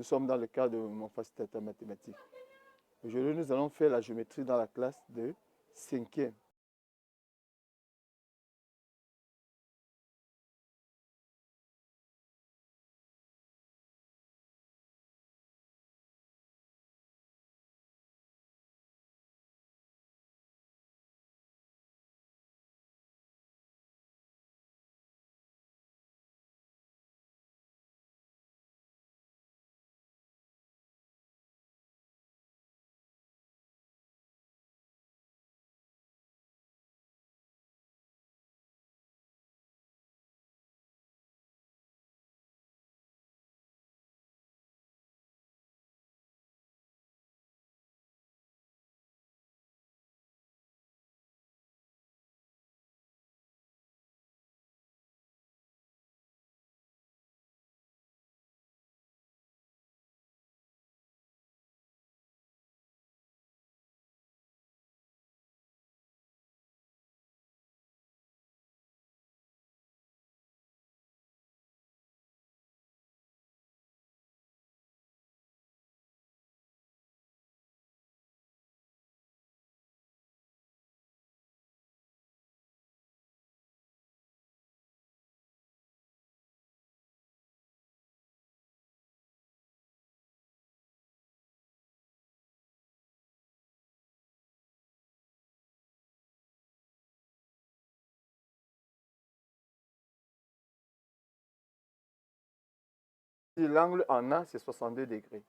Nous sommes dans le cadre de mon facilitateur mathématique. Aujourd'hui, nous allons faire la géométrie dans la classe de 5e. L'angle en A, c'est 62 degrés.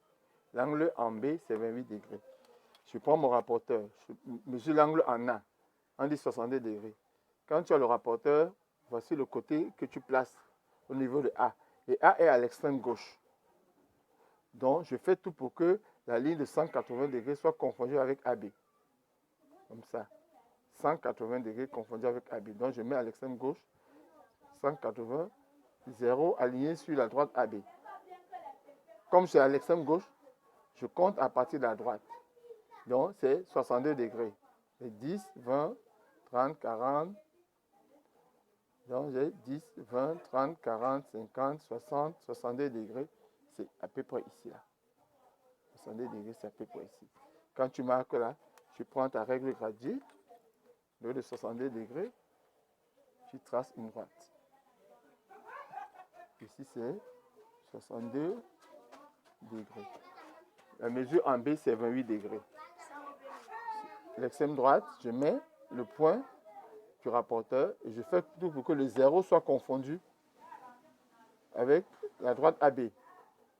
L'angle en B, c'est 28 degrés. Je prends mon rapporteur, je mesure l'angle en A. On dit 62 degrés. Quand tu as le rapporteur, voici le côté que tu places au niveau de A. Et A est à l'extrême gauche. Donc, je fais tout pour que la ligne de 180 degrés soit confondue avec AB. Comme ça. 180 degrés confondue avec AB. Donc, je mets à l'extrême gauche 180, 0 aligné sur la droite AB. Comme c'est à l'extrême gauche, je compte à partir de la droite. Donc, c'est 62 degrés. C'est 10, 20, 30, 40. Donc, j'ai 10, 20, 30, 40, 50, 60, 62 degrés. C'est à peu près ici, là. 62 degrés, c'est à peu près ici. Quand tu marques là, tu prends ta règle graduée, au lieu de 62 degrés, tu traces une droite. Ici, c'est 62 degrés. La mesure en B, c'est 28 degrés. L'extrême droite, je mets le point du rapporteur et je fais tout pour que le 0 soit confondu avec la droite AB.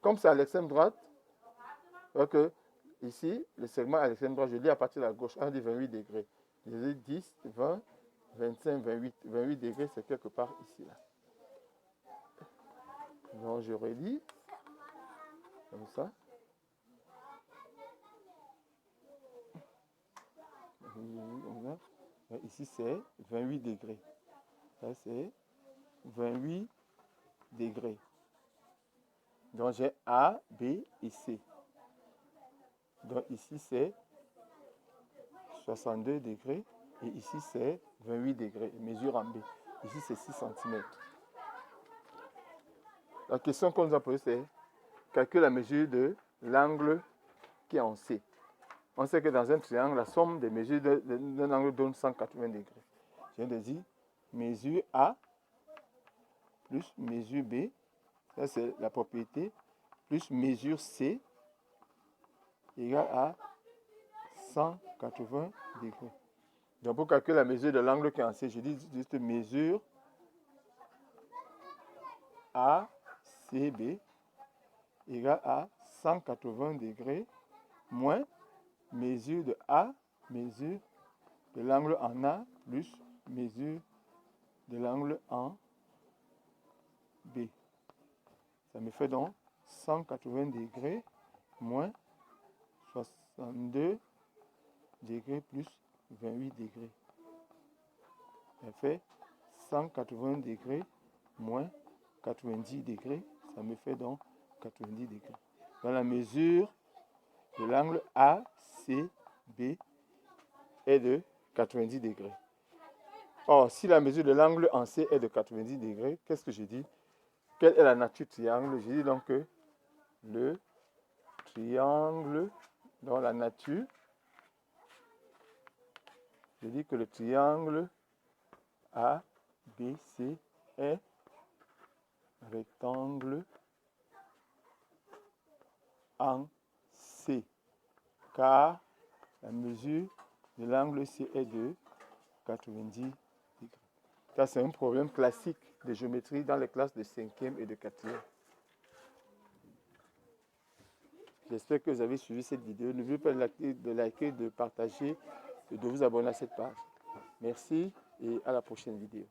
Comme c'est à l'extrême droite, donc ici, le segment à l'extrême droite, je lis à partir de la gauche, on dit 28 degrés. Je dis 10, 20, 25, 28. 28 degrés, c'est quelque part ici, là. Donc, je relis, comme ça. Ici, c'est 28 degrés. Ça, c'est 28 degrés. Donc, j'ai A, B et C. Donc, ici, c'est 62 degrés. Et ici, c'est 28 degrés. Mesure en B. Ici, c'est 6 cm. La question qu'on nous a posée, c'est calcule la mesure de l'angle qui est en C. On sait que dans un triangle, la somme des mesures d'un angle donne 180 degrés. Je viens de dire mesure A plus mesure B. Ça, c'est la propriété. Plus mesure C égale à 180 degrés. Donc, pour calculer la mesure de l'angle qui est en C, je dis juste mesure ACB égale à 180 degrés moins mesure de A, mesure de l'angle en A plus mesure de l'angle en B. Ça me fait donc 180 degrés moins 62 degrés plus 28 degrés. Ça fait 180 degrés moins 90 degrés. Ça me fait donc 90 degrés. Dans la mesure de l'angle ACB est de 90 degrés. Or, si la mesure de l'angle en C est de 90 degrés, qu'est-ce que je dis? Quelle est la nature du triangle? Je dis donc que le triangle dans la nature, je dis que le triangle ABC est rectangle en C, car la mesure de l'angle C est de 90 degrés. Ça, c'est un problème classique de géométrie dans les classes de 5e et de 4e. J'espère que vous avez suivi cette vidéo. N'oubliez pas de liker, de partager et de vous abonner à cette page. Merci et à la prochaine vidéo.